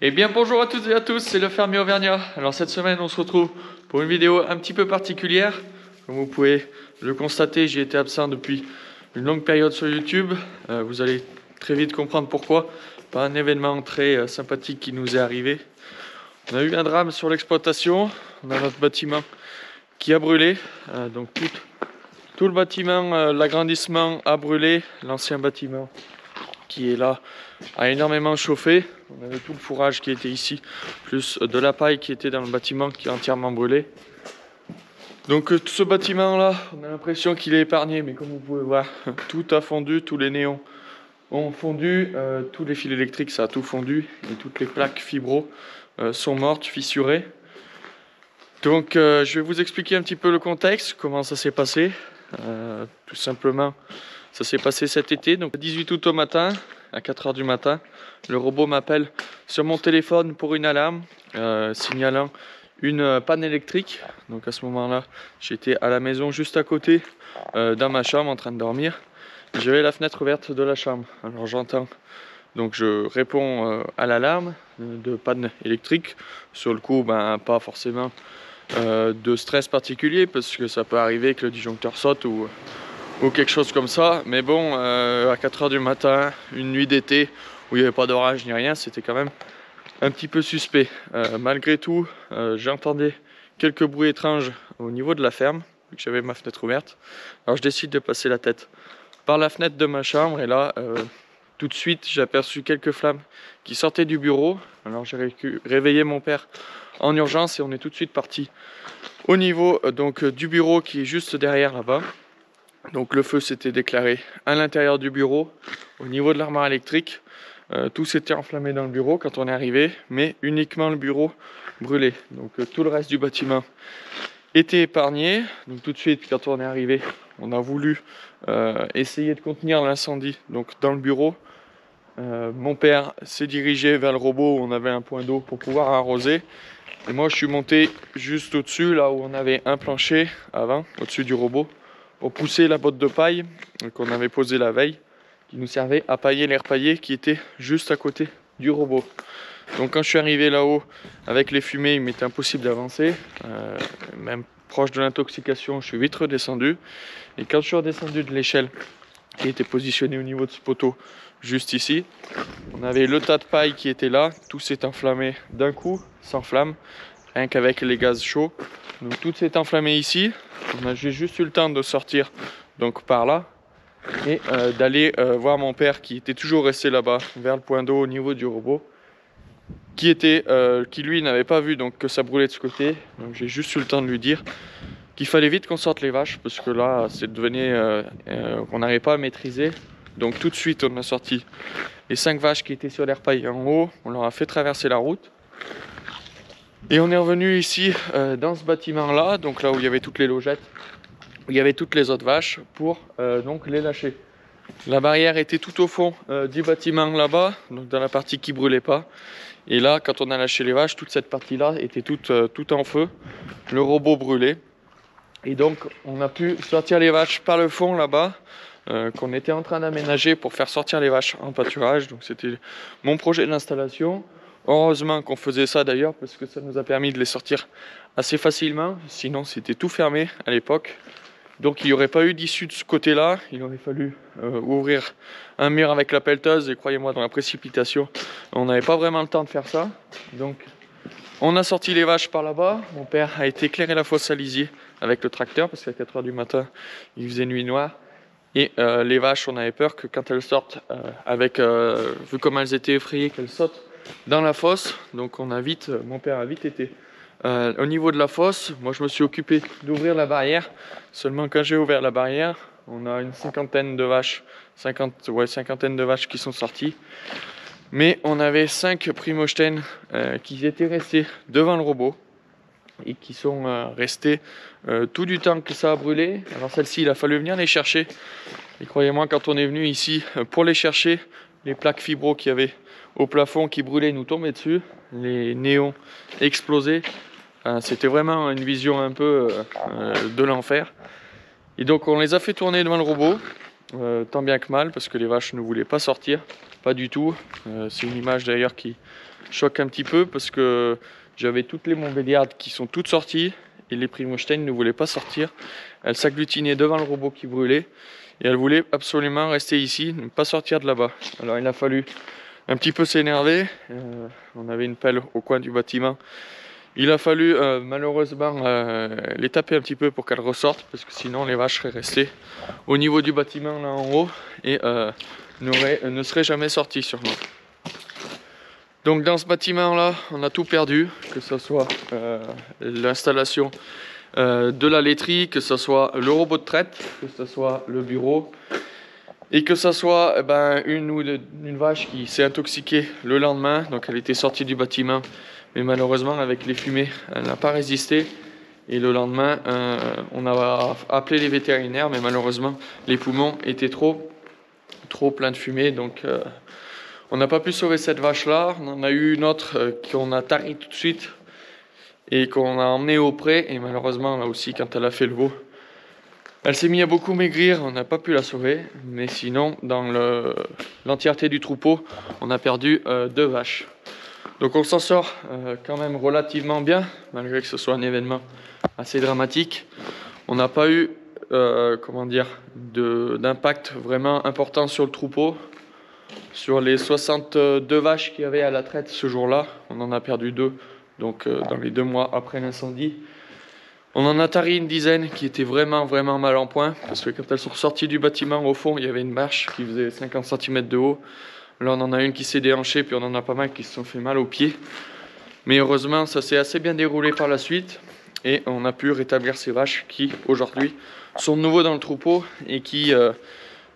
Eh bien bonjour à toutes et à tous, c'est le fermier auvergnat. Alors cette semaine on se retrouve pour une vidéo un petit peu particulière. Comme vous pouvez le constater, j'ai été absent depuis une longue période sur YouTube. Vous allez très vite comprendre pourquoi. Pas un événement très sympathique qui nous est arrivé. On a eu un drame sur l'exploitation. On a notre bâtiment qui a brûlé. Donc tout le bâtiment, l'agrandissement a brûlé. L'ancien bâtiment qui est là a énormément chauffé. On avait tout le fourrage qui était ici, plus de la paille qui était dans le bâtiment qui est entièrement brûlé. Donc tout ce bâtiment là, on a l'impression qu'il est épargné, mais comme vous pouvez voir, tout a fondu, tous les néons ont fondu, tous les fils électriques ça a tout fondu, et toutes les plaques fibro sont mortes, fissurées. Donc je vais vous expliquer un petit peu le contexte, comment ça s'est passé. Tout simplement, ça s'est passé cet été, donc 18 août au matin, à 4 h du matin. Le robot m'appelle sur mon téléphone pour une alarme, signalant une panne électrique. Donc à ce moment-là, j'étais à la maison juste à côté, dans ma chambre en train de dormir. J'avais la fenêtre ouverte de la chambre, alors j'entends. Donc je réponds à l'alarme de panne électrique. Sur le coup, pas forcément de stress particulier, parce que ça peut arriver que le disjoncteur saute ou quelque chose comme ça. Mais bon, à 4 h du matin, une nuit d'été où il n'y avait pas d'orage ni rien, c'était quand même un petit peu suspect. Malgré tout, j'entendais quelques bruits étranges au niveau de la ferme, vu que j'avais ma fenêtre ouverte. Alors je décide de passer la tête par la fenêtre de ma chambre, et là, tout de suite, j'ai aperçu quelques flammes qui sortaient du bureau. Alors j'ai réveillé mon père en urgence et on est tout de suite parti au niveau du bureau qui est juste derrière là-bas. Donc le feu s'était déclaré à l'intérieur du bureau, au niveau de l'armoire électrique. Tout s'était enflammé dans le bureau quand on est arrivé, mais uniquement le bureau brûlé. Donc tout le reste du bâtiment était épargné. Donc tout de suite, quand on est arrivé, on a voulu essayer de contenir l'incendie donc dans le bureau. Mon père s'est dirigé vers le robot où on avait un point d'eau pour pouvoir arroser. Et moi je suis monté juste au-dessus, là où on avait un plancher avant, au-dessus du robot, pour pousser la botte de paille qu'on avait posée la veille, qui nous servait à pailler l'air paillé qui était juste à côté du robot. Donc quand je suis arrivé là-haut avec les fumées, il m'était impossible d'avancer, même proche de l'intoxication, je suis vite redescendu. Et quand je suis redescendu de l'échelle qui était positionnée au niveau de ce poteau, juste ici, on avait le tas de paille qui était là, tout s'est enflammé d'un coup, sans flamme, rien qu'avec les gaz chauds. Donc tout s'est enflammé ici. J'ai juste eu le temps de sortir donc par là et d'aller voir mon père qui était toujours resté là-bas vers le point d'eau au niveau du robot, qui lui n'avait pas vu donc que ça brûlait de ce côté. Donc j'ai juste eu le temps de lui dire qu'il fallait vite qu'on sorte les vaches, parce que là c'est devenu qu'on n'arrivait pas à maîtriser. Donc tout de suite on a sorti les 5 vaches qui étaient sur l'air paillé en haut, on leur a fait traverser la route. Et on est revenu ici dans ce bâtiment là, donc là où il y avait toutes les logettes, où il y avait toutes les autres vaches, pour donc les lâcher. La barrière était tout au fond du bâtiment là-bas, donc dans la partie qui brûlait pas. Et là, quand on a lâché les vaches, toute cette partie là était toute en feu. Le robot brûlait. Et donc on a pu sortir les vaches par le fond là-bas, qu'on était en train d'aménager pour faire sortir les vaches en pâturage. Donc c'était mon projet d'installation. Heureusement qu'on faisait ça d'ailleurs, parce que ça nous a permis de les sortir assez facilement. Sinon c'était tout fermé à l'époque. Donc il n'y aurait pas eu d'issue de ce côté-là. Il aurait fallu ouvrir un mur avec la pelleteuse. Et croyez-moi, dans la précipitation, on n'avait pas vraiment le temps de faire ça. Donc on a sorti les vaches par là-bas. Mon père a été éclairer la fosse à lisier avec le tracteur, parce qu'à 4 h du matin, il faisait nuit noire. Et les vaches, on avait peur que quand elles sortent, vu comme elles étaient effrayées, qu'elles sautent dans la fosse. Donc mon père a vite été au niveau de la fosse. Moi je me suis occupé d'ouvrir la barrière. Seulement quand j'ai ouvert la barrière, on a une cinquantaine de vaches qui sont sorties. Mais on avait 5 Primostein qui étaient restés devant le robot et qui sont restés tout du temps que ça a brûlé. Alors celle-ci, il a fallu venir les chercher. Et croyez-moi, quand on est venu ici pour les chercher, les plaques fibro qu'il y avait au plafond qui brûlaient nous tombaient dessus, les néons explosaient. C'était vraiment une vision un peu de l'enfer. Et donc on les a fait tourner devant le robot. tant bien que mal, parce que les vaches ne voulaient pas sortir, pas du tout. C'est une image d'ailleurs qui choque un petit peu, parce que j'avais toutes les Montbéliardes qui sont toutes sorties, et les Primostein ne voulaient pas sortir. Elles s'agglutinaient devant le robot qui brûlait, et elles voulaient absolument rester ici, ne pas sortir de là-bas. Alors il a fallu un petit peu s'énerver. On avait une pelle au coin du bâtiment. Il a fallu malheureusement les taper un petit peu pour qu'elles ressortent, parce que sinon les vaches seraient restées au niveau du bâtiment là en haut et ne seraient jamais sorties sûrement. Donc dans ce bâtiment là, on a tout perdu, que ce soit l'installation de la laiterie, que ce soit le robot de traite, que ce soit le bureau, et que ce soit une vache qui s'est intoxiquée le lendemain. Donc elle était sortie du bâtiment, mais malheureusement avec les fumées, elle n'a pas résisté. Et le lendemain, on a appelé les vétérinaires, mais malheureusement les poumons étaient trop pleins de fumée. Donc on n'a pas pu sauver cette vache-là. On en a eu une autre qu'on a tarie tout de suite et qu'on a emmenée au pré. Et malheureusement, là aussi, quand elle a fait le veau, elle s'est mise à beaucoup maigrir. On n'a pas pu la sauver. Mais sinon, dans l'entièreté du troupeau, on a perdu 2 vaches. Donc on s'en sort quand même relativement bien, malgré que ce soit un événement assez dramatique. On n'a pas eu d'impact vraiment important sur le troupeau. Sur les 62 vaches qu'il y avait à la traite ce jour-là, on en a perdu 2, donc dans les 2 mois après l'incendie. On en a tari une dizaine qui étaient vraiment mal en point, parce que quand elles sont sorties du bâtiment, au fond, il y avait une marche qui faisait 50 cm de haut. Là, on en a une qui s'est déhanchée, puis on en a pas mal qui se sont fait mal aux pieds. Mais heureusement, ça s'est assez bien déroulé par la suite, et on a pu rétablir ces vaches qui, aujourd'hui, sont de nouveau dans le troupeau et qui...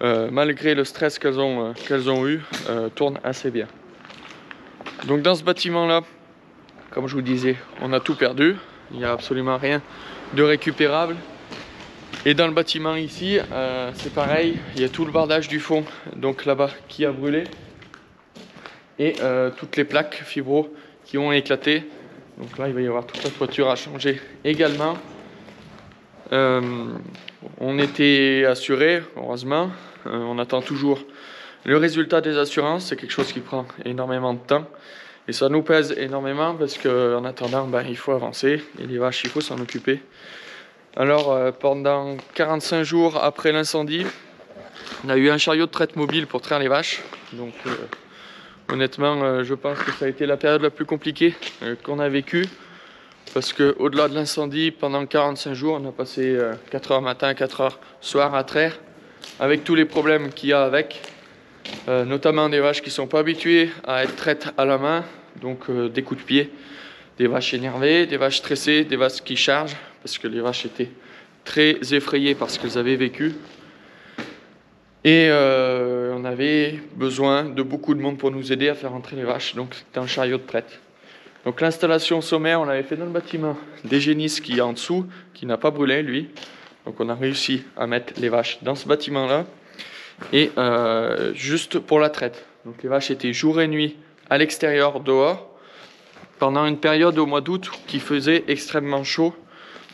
malgré le stress qu'elles ont eu, tournent assez bien. Donc dans ce bâtiment-là, comme je vous disais, on a tout perdu. Il n'y a absolument rien de récupérable. Et dans le bâtiment ici, c'est pareil. Il y a tout le bardage du fond, donc là-bas, qui a brûlé. Et toutes les plaques fibro qui ont éclaté. Donc là, il va y avoir toute la toiture à changer également. On était assuré, heureusement. On attend toujours le résultat des assurances. C'est quelque chose qui prend énormément de temps. Et ça nous pèse énormément parce qu'en attendant, il faut avancer. Et les vaches, il faut s'en occuper. Alors, pendant 45 jours après l'incendie, on a eu un chariot de traite mobile pour traire les vaches. Donc, honnêtement, je pense que ça a été la période la plus compliquée qu'on a vécue. Parce qu'au-delà de l'incendie, pendant 45 jours, on a passé 4 heures matin, 4 heures soir à traire, avec tous les problèmes qu'il y a avec, notamment des vaches qui ne sont pas habituées à être traites à la main, donc des coups de pied, des vaches énervées, des vaches stressées, des vaches qui chargent, parce que les vaches étaient très effrayées par ce qu'elles avaient vécu. Et on avait besoin de beaucoup de monde pour nous aider à faire entrer les vaches, donc c'était un chariot de traite. Donc l'installation sommaire, on l'avait fait dans le bâtiment des génisses qui est en dessous, qui n'a pas brûlé lui. Donc on a réussi à mettre les vaches dans ce bâtiment-là. Et juste pour la traite. Donc les vaches étaient jour et nuit à l'extérieur, dehors, pendant une période au mois d'août qui faisait extrêmement chaud.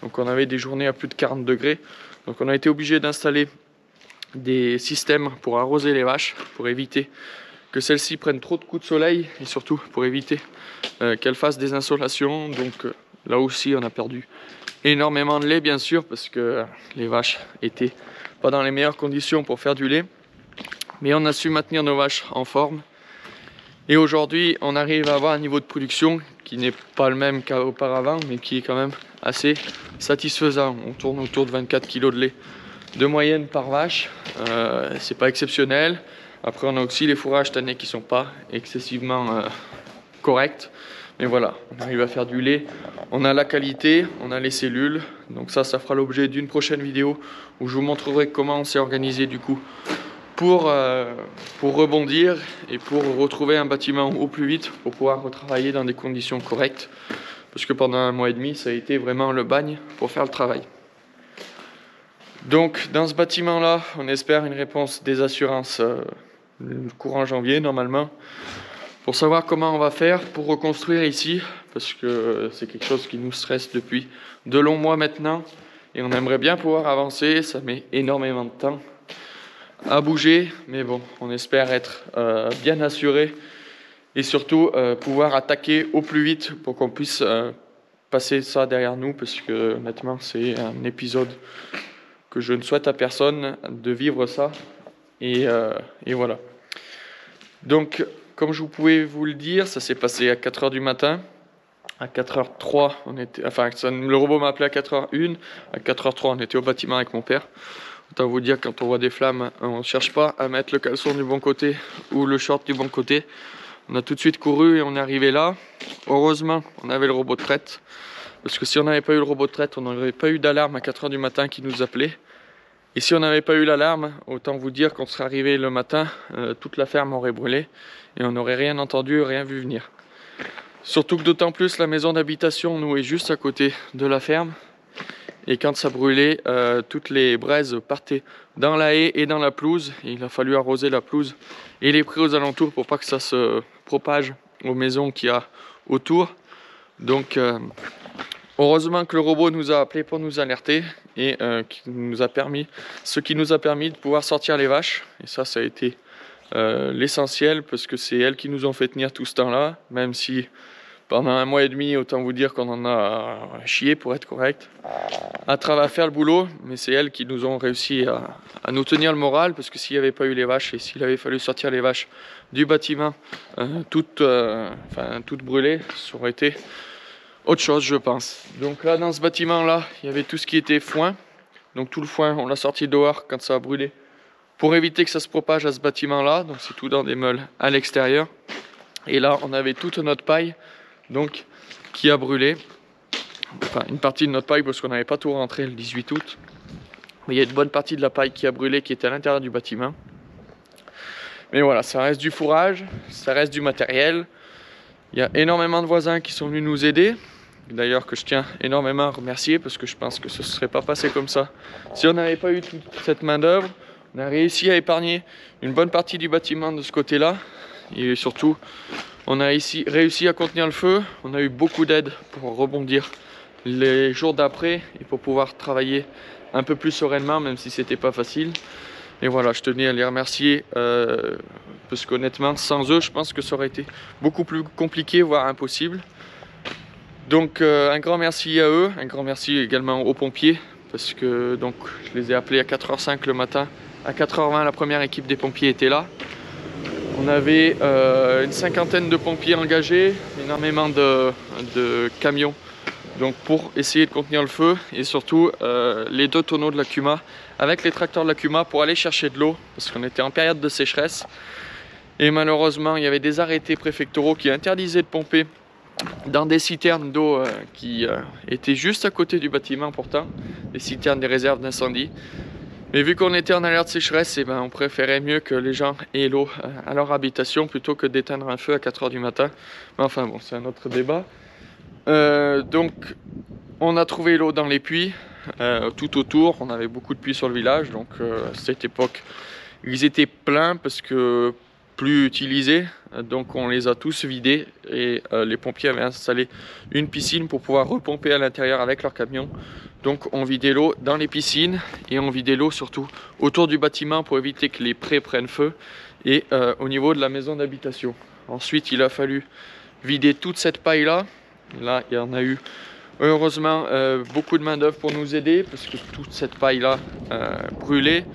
Donc on avait des journées à plus de 40 degrés. Donc on a été obligé d'installer des systèmes pour arroser les vaches, pour éviter que celles-ci prennent trop de coups de soleil et surtout pour éviter qu'elles fassent des insolations. Donc là aussi on a perdu énormément de lait bien sûr parce que les vaches étaient pas dans les meilleures conditions pour faire du lait. Mais on a su maintenir nos vaches en forme. Et aujourd'hui on arrive à avoir un niveau de production qui n'est pas le même qu'auparavant mais qui est quand même assez satisfaisant. On tourne autour de 24 kg de lait de moyenne par vache. C'est pas exceptionnel. Après, on a aussi les fourrages cette année qui ne sont pas excessivement corrects. Mais voilà, on arrive à faire du lait. On a la qualité, on a les cellules. Donc ça fera l'objet d'une prochaine vidéo où je vous montrerai comment on s'est organisé du coup pour rebondir et pour retrouver un bâtiment au plus vite pour pouvoir retravailler dans des conditions correctes. Parce que pendant 1 mois et demi, ça a été vraiment le bagne pour faire le travail. Donc dans ce bâtiment-là, on espère une réponse des assurances courant janvier normalement, pour savoir comment on va faire pour reconstruire ici, parce que c'est quelque chose qui nous stresse depuis de longs mois maintenant, et on aimerait bien pouvoir avancer, ça met énormément de temps à bouger, mais bon, on espère être bien assuré et surtout pouvoir attaquer au plus vite pour qu'on puisse passer ça derrière nous, parce que honnêtement c'est un épisode que je ne souhaite à personne de vivre ça, et voilà. Donc comme je pouvais vous le dire, ça s'est passé à 4h du matin. À 4h03, le robot m'a appelé à 4h01. À 4h03, on était au bâtiment avec mon père. Autant vous dire, quand on voit des flammes, on ne cherche pas à mettre le caleçon du bon côté ou le short du bon côté. On a tout de suite couru et on est arrivé là. Heureusement, on avait le robot de traite. Parce que si on n'avait pas eu le robot de traite, on n'aurait pas eu d'alarme à 4h du matin qui nous appelait. Et si on n'avait pas eu l'alarme, autant vous dire qu'on serait arrivé le matin, toute la ferme aurait brûlé. Et on n'aurait rien entendu, rien vu venir. Surtout que d'autant plus la maison d'habitation nous est juste à côté de la ferme. Et quand ça brûlait, toutes les braises partaient dans la haie et dans la pelouse. Et il a fallu arroser la pelouse et les prés aux alentours pour pas que ça se propage aux maisons qu'il y a autour. Donc heureusement que le robot nous a appelé pour nous alerter et ce qui nous a permis de pouvoir sortir les vaches. Et ça a été l'essentiel, parce que c'est elles qui nous ont fait tenir tout ce temps-là, même si pendant 1 mois et demi, autant vous dire qu'on en a chié, pour être correct, à faire le boulot, mais c'est elles qui nous ont réussi à nous tenir le moral, parce que s'il n'y avait pas eu les vaches et s'il avait fallu sortir les vaches du bâtiment toutes brûlées, ça aurait été autre chose, je pense. Donc là, dans ce bâtiment-là, il y avait tout ce qui était foin. Donc tout le foin, on l'a sorti dehors quand ça a brûlé, pour éviter que ça se propage à ce bâtiment-là. Donc c'est tout dans des meules à l'extérieur. Et là, on avait toute notre paille, donc, qui a brûlé. Enfin, une partie de notre paille, parce qu'on n'avait pas tout rentré le 18 août. Mais il y a une bonne partie de la paille qui a brûlé, qui était à l'intérieur du bâtiment. Mais voilà, ça reste du fourrage, ça reste du matériel. Il y a énormément de voisins qui sont venus nous aider. D'ailleurs, que je tiens énormément à remercier, parce que je pense que ce ne serait pas passé comme ça si on n'avait pas eu toute cette main d'œuvre. On a réussi à épargner une bonne partie du bâtiment de ce côté-là. Et surtout, on a réussi à contenir le feu. On a eu beaucoup d'aide pour rebondir les jours d'après et pour pouvoir travailler un peu plus sereinement, même si c'était pas facile. Et voilà, je tenais à les remercier parce qu'honnêtement, sans eux, je pense que ça aurait été beaucoup plus compliqué, voire impossible. Donc un grand merci à eux, un grand merci également aux pompiers, parce que donc, je les ai appelés à 4h05 le matin. À 4h20, la première équipe des pompiers était là. On avait une 50aine de pompiers engagés, énormément de camions, donc pour essayer de contenir le feu, et surtout les 2 tonneaux de la CUMA avec les tracteurs de la CUMA pour aller chercher de l'eau, parce qu'on était en période de sécheresse. Et malheureusement, il y avait des arrêtés préfectoraux qui interdisaient de pomper dans des citernes d'eau qui étaient juste à côté du bâtiment pourtant, des citernes des réserves d'incendie. Mais vu qu'on était en alerte sécheresse, on préférait mieux que les gens aient l'eau à leur habitation plutôt que d'éteindre un feu à 4h du matin. Mais enfin bon, c'est un autre débat. Donc on a trouvé l'eau dans les puits tout autour. On avait beaucoup de puits sur le village, donc à cette époque ils étaient pleins parce que plus utilisés, donc on les a tous vidés et les pompiers avaient installé une piscine pour pouvoir repomper à l'intérieur avec leur camion. Donc on vidait l'eau dans les piscines et on vidait l'eau surtout autour du bâtiment pour éviter que les prés prennent feu et au niveau de la maison d'habitation. Ensuite il a fallu vider toute cette paille là. Là il y en a eu heureusement beaucoup de main d'œuvre pour nous aider, parce que toute cette paille là brûlait,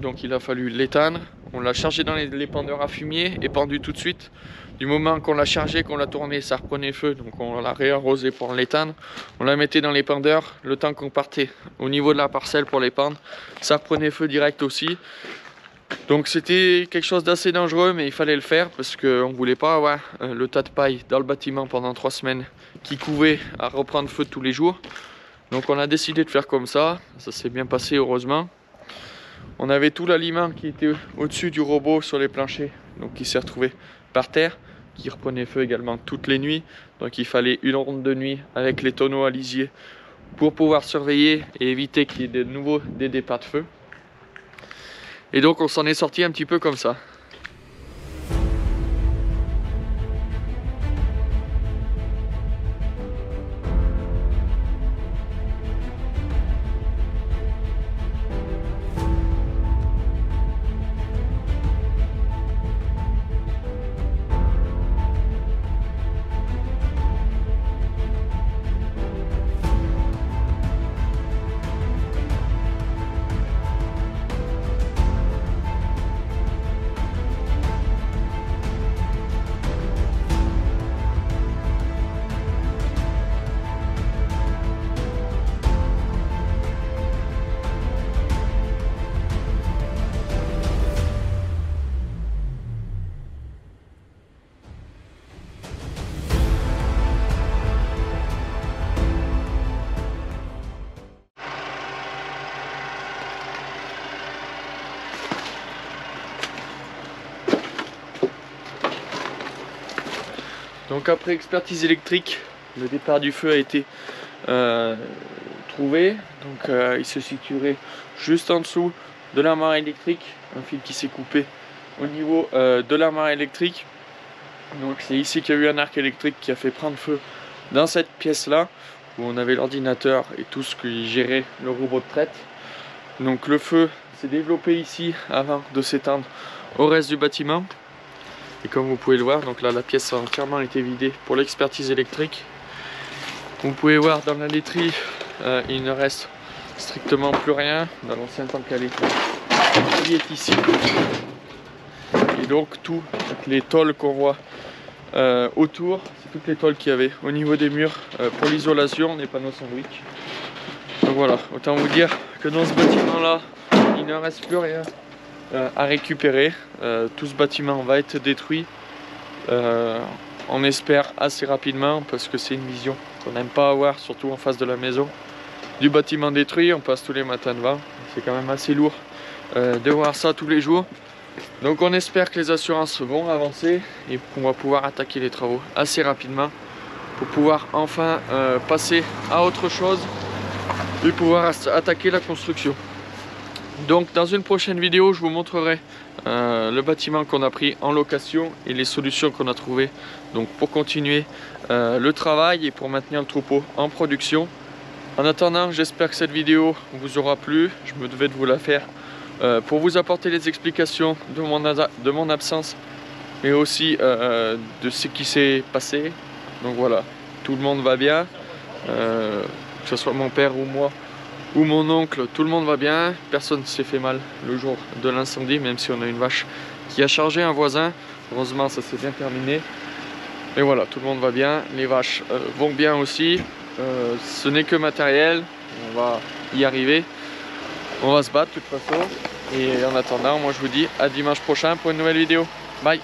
donc il a fallu l'éteindre. On l'a chargé dans les pendeurs à fumier et pendu tout de suite. Du moment qu'on l'a chargé, qu'on l'a tourné, ça reprenait feu, donc on l'a réarrosé pour l'éteindre. On la mettait dans les pendeurs, le temps qu'on partait au niveau de la parcelle pour les pendre, ça reprenait feu direct aussi. Donc c'était quelque chose d'assez dangereux, mais il fallait le faire parce qu'on ne voulait pas avoir le tas de paille dans le bâtiment pendant 3 semaines qui couvait à reprendre feu tous les jours. Donc on a décidé de faire comme ça s'est bien passé heureusement. On avait tout l'aliment qui était au-dessus du robot sur les planchers, donc qui s'est retrouvé par terre, qui reprenait feu également toutes les nuits. Donc il fallait une ronde de nuit avec les tonneaux à lisier pour pouvoir surveiller et éviter qu'il y ait de nouveau des départs de feu. Et donc on s'en est sorti un petit peu comme ça. Donc après expertise électrique, le départ du feu a été trouvé. Donc il se situerait juste en dessous de l'armoire électrique, un fil qui s'est coupé au niveau de l'armoire électrique. Donc c'est ici qu'il y a eu un arc électrique qui a fait prendre feu dans cette pièce là, où on avait l'ordinateur et tout ce qui gérait le robot de traite. Donc le feu s'est développé ici avant de s'étendre au reste du bâtiment. Et comme vous pouvez le voir, donc là la pièce a entièrement été vidée pour l'expertise électrique. Vous pouvez voir dans la laiterie, il ne reste strictement plus rien dans l'ancien tank à lait qui est ici. Et donc toutes les tôles qu'on voit autour, c'est toutes les tôles qu'il y avait au niveau des murs pour l'isolation des panneaux sandwich. Donc voilà, autant vous dire que dans ce bâtiment là, il ne reste plus rien à récupérer. Tout ce bâtiment va être détruit. On espère assez rapidement, parce que c'est une vision qu'on n'aime pas avoir, surtout en face de la maison. Du bâtiment détruit, on passe tous les matins devant. C'est quand même assez lourd de voir ça tous les jours. Donc on espère que les assurances vont avancer et qu'on va pouvoir attaquer les travaux assez rapidement pour pouvoir enfin passer à autre chose et pouvoir attaquer la construction. Donc dans une prochaine vidéo, je vous montrerai le bâtiment qu'on a pris en location et les solutions qu'on a trouvées donc pour continuer le travail et pour maintenir le troupeau en production. En attendant, j'espère que cette vidéo vous aura plu. Je me devais de vous la faire pour vous apporter les explications de mon absence, mais aussi de ce qui s'est passé. Donc voilà, tout le monde va bien, que ce soit mon père ou moi ou mon oncle, tout le monde va bien, personne ne s'est fait mal le jour de l'incendie, même si on a une vache qui a chargé un voisin. Heureusement ça s'est bien terminé. Et voilà, tout le monde va bien, les vaches vont bien aussi. Ce n'est que matériel, on va y arriver, on va se battre de toute façon. Et en attendant, moi je vous dis à dimanche prochain pour une nouvelle vidéo. Bye.